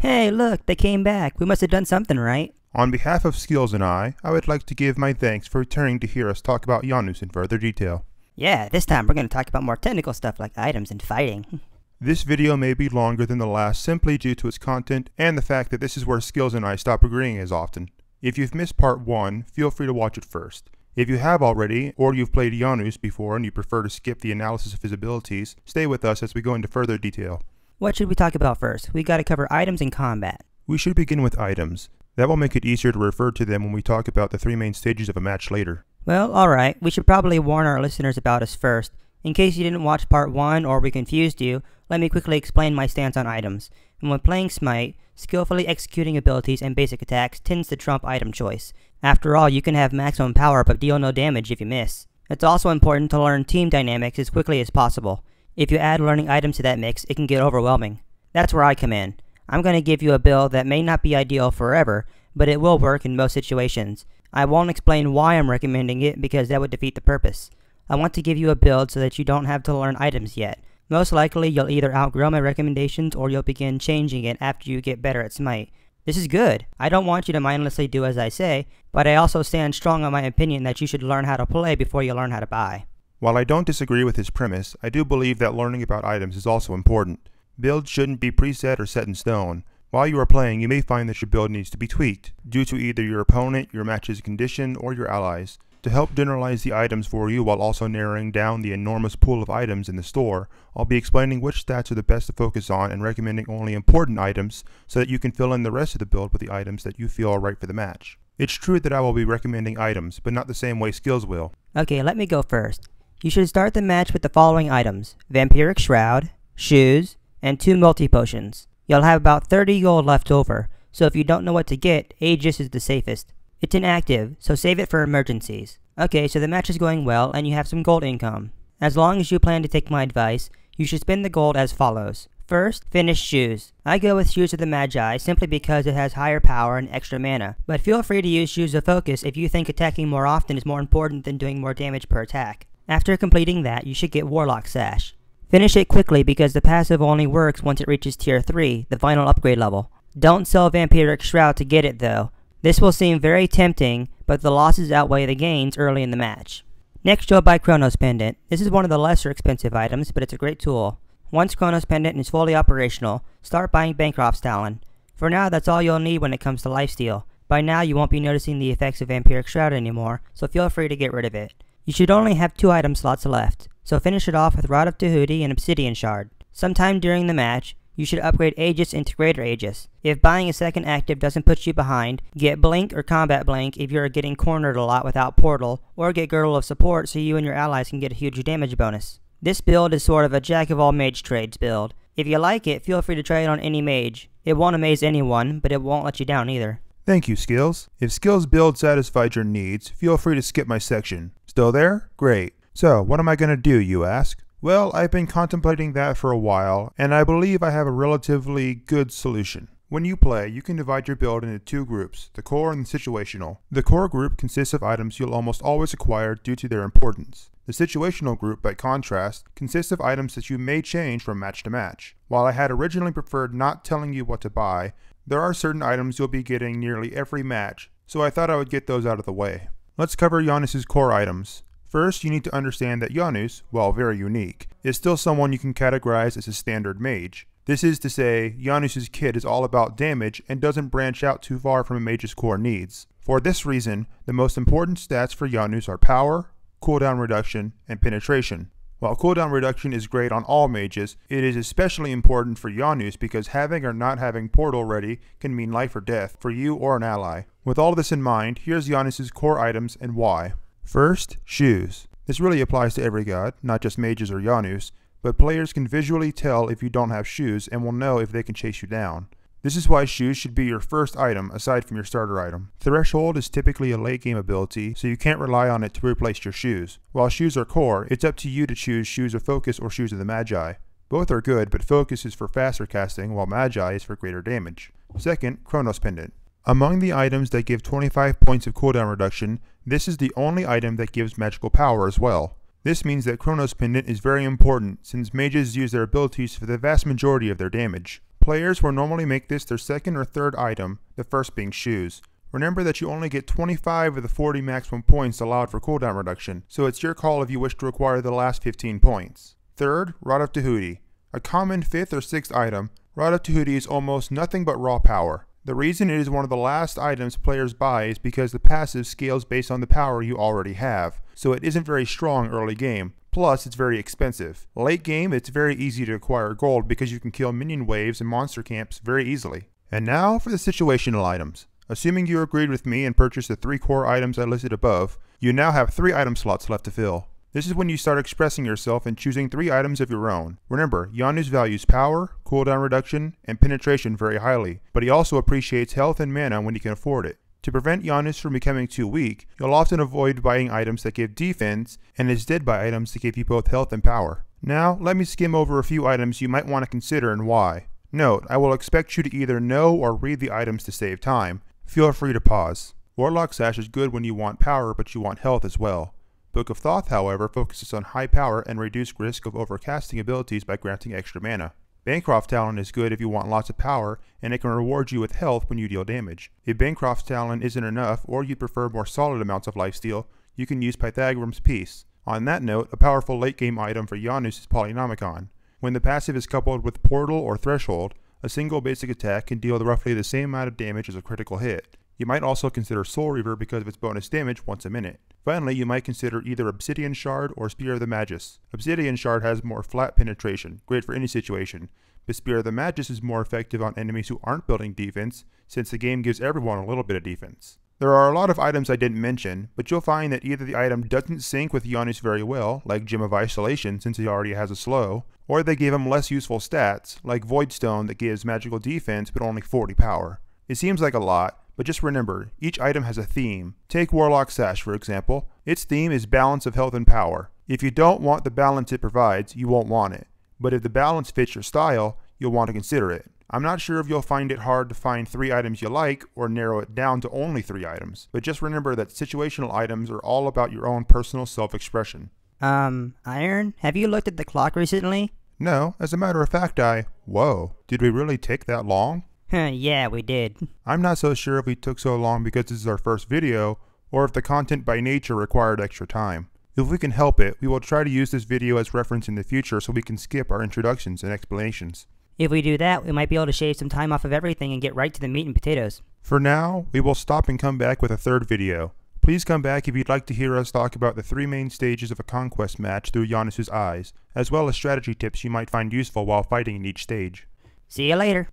Hey, look, they came back. We must have done something right. On behalf of Skillz and I would like to give my thanks for returning to hear us talk about Janus in further detail. Yeah, this time we're going to talk about more technical stuff like items and fighting. This video may be longer than the last simply due to its content and the fact that this is where Skillz and I stop agreeing as often. If you've missed part 1, feel free to watch it first. If you have already, or you've played Janus before and you prefer to skip the analysis of his abilities, stay with us as we go into further detail. What should we talk about first? We got to cover items and combat. We should begin with items. That will make it easier to refer to them when we talk about the 3 main stages of a match later. Well, alright, we should probably warn our listeners about us first. In case you didn't watch part 1 or we confused you, let me quickly explain my stance on items. And when playing Smite, skillfully executing abilities and basic attacks tends to trump item choice. After all, you can have maximum power but deal no damage if you miss. It's also important to learn team dynamics as quickly as possible. If you add learning items to that mix, it can get overwhelming. That's where I come in. I'm going to give you a build that may not be ideal forever, but it will work in most situations. I won't explain why I'm recommending it because that would defeat the purpose. I want to give you a build so that you don't have to learn items yet. Most likely you'll either outgrow my recommendations or you'll begin changing it after you get better at Smite. This is good. I don't want you to mindlessly do as I say, but I also stand strong on my opinion that you should learn how to play before you learn how to buy. While I don't disagree with his premise, I do believe that learning about items is also important. Builds shouldn't be preset or set in stone. While you are playing, you may find that your build needs to be tweaked, due to either your opponent, your match's condition, or your allies. To help generalize the items for you while also narrowing down the enormous pool of items in the store, I'll be explaining which stats are the best to focus on and recommending only important items so that you can fill in the rest of the build with the items that you feel are right for the match. It's true that I will be recommending items, but not the same way Skillz will. Okay, let me go first. You should start the match with the following items: Vampiric Shroud, shoes, and 2 multi-potions. You'll have about 30 gold left over, so if you don't know what to get, Aegis is the safest. It's inactive, so save it for emergencies. Okay, so the match is going well, and you have some gold income. As long as you plan to take my advice, you should spend the gold as follows. First, finish Shoes. I go with Shoes of the Magi simply because it has higher power and extra mana, but feel free to use Shoes of Focus if you think attacking more often is more important than doing more damage per attack. After completing that, you should get Warlock Sash. Finish it quickly because the passive only works once it reaches tier 3, the final upgrade level. Don't sell Vampiric Shroud to get it though. This will seem very tempting, but the losses outweigh the gains early in the match. Next you'll buy Chronos Pendant. This is one of the lesser expensive items, but it's a great tool. Once Chronos Pendant is fully operational, start buying Bancroft's Talon. For now, that's all you'll need when it comes to lifesteal. By now you won't be noticing the effects of Vampiric Shroud anymore, so feel free to get rid of it. You should only have 2 item slots left, so finish it off with Rod of Tahuti and Obsidian Shard. Sometime during the match, you should upgrade Aegis into Greater Aegis. If buying a second active doesn't put you behind, get Blink or Combat Blink if you're getting cornered a lot without Portal, or get Girdle of Support so you and your allies can get a huge damage bonus. This build is sort of a jack-of-all-mage trades build. If you like it, feel free to try it on any mage. It won't amaze anyone, but it won't let you down either. Thank you, Skillz. If Skillz build satisfied your needs, feel free to skip my section. Still there? Great. So, what am I going to do, you ask? Well, I've been contemplating that for a while, and I believe I have a relatively good solution. When you play, you can divide your build into 2 groups, the core and the situational. The core group consists of items you'll almost always acquire due to their importance. The situational group, by contrast, consists of items that you may change from match to match. While I had originally preferred not telling you what to buy, there are certain items you'll be getting nearly every match, so I thought I would get those out of the way. Let's cover Janus' core items. First, you need to understand that Janus, while very unique, is still someone you can categorize as a standard mage. This is to say, Janus' kit is all about damage and doesn't branch out too far from a mage's core needs. For this reason, the most important stats for Janus are power, cooldown reduction, and penetration. While cooldown reduction is great on all mages, it is especially important for Janus because having or not having Portal ready can mean life or death for you or an ally. With all this in mind, here's Janus' core items and why. First, shoes. This really applies to every god, not just mages or Janus, but players can visually tell if you don't have shoes and will know if they can chase you down. This is why shoes should be your first item aside from your starter item. Threshold is typically a late game ability, so you can't rely on it to replace your shoes. While shoes are core, it's up to you to choose Shoes of Focus or Shoes of the Magi. Both are good, but Focus is for faster casting while Magi is for greater damage. Second, Chronos Pendant. Among the items that give 25 points of cooldown reduction, this is the only item that gives magical power as well. This means that Chronos Pendant is very important since mages use their abilities for the vast majority of their damage. Players will normally make this their second or third item, the first being shoes. Remember that you only get 25 of the 40 maximum points allowed for cooldown reduction, so it's your call if you wish to acquire the last 15 points. Third, Rod of Tahuti. A common 5th or 6th item, Rod of Tahuti is almost nothing but raw power. The reason it is one of the last items players buy is because the passive scales based on the power you already have, so it isn't very strong early game. Plus, it's very expensive. Late game, it's very easy to acquire gold because you can kill minion waves and monster camps very easily. And now for the situational items. Assuming you agreed with me and purchased the 3 core items I listed above, you now have 3 item slots left to fill. This is when you start expressing yourself and choosing 3 items of your own. Remember, Janus values power, cooldown reduction, and penetration very highly, but he also appreciates health and mana when he can afford it. To prevent Janus from becoming too weak, you'll often avoid buying items that give defense, and instead buy items that give you both health and power. Now, let me skim over a few items you might want to consider and why. Note, I will expect you to either know or read the items to save time. Feel free to pause. Warlock Sash is good when you want power but you want health as well. Book of Thoth, however, focuses on high power and reduced risk of overcasting abilities by granting extra mana. Bancroft's Talon is good if you want lots of power, and it can reward you with health when you deal damage. If Bancroft's Talon isn't enough, or you prefer more solid amounts of lifesteal, you can use Pythagorean's Piece. On that note, a powerful late game item for Janus is Polynomicon. When the passive is coupled with Portal or Threshold, a single basic attack can deal roughly the same amount of damage as a critical hit. You might also consider Soul Reaver because of its bonus damage once a minute. Finally, you might consider either Obsidian Shard or Spear of the Magus. Obsidian Shard has more flat penetration, great for any situation, but Spear of the Magus is more effective on enemies who aren't building defense, since the game gives everyone a little bit of defense. There are a lot of items I didn't mention, but you'll find that either the item doesn't sync with Janus very well, like Gem of Isolation since he already has a slow, or they give him less useful stats, like Voidstone that gives magical defense but only 40 power. It seems like a lot, but just remember, each item has a theme. Take Warlock Sash for example. Its theme is balance of health and power. If you don't want the balance it provides, you won't want it. But if the balance fits your style, you'll want to consider it. I'm not sure if you'll find it hard to find 3 items you like or narrow it down to only 3 items, but just remember that situational items are all about your own personal self-expression. Iron, have you looked at the clock recently? No, as a matter of fact Whoa, did we really take that long? Yeah, we did. I'm not so sure if we took so long because this is our first video, or if the content by nature required extra time. If we can help it, we will try to use this video as reference in the future so we can skip our introductions and explanations. If we do that, we might be able to shave some time off of everything and get right to the meat and potatoes. For now, we will stop and come back with a 3rd video. Please come back if you'd like to hear us talk about the 3 main stages of a conquest match through Janus' eyes, as well as strategy tips you might find useful while fighting in each stage. See you later.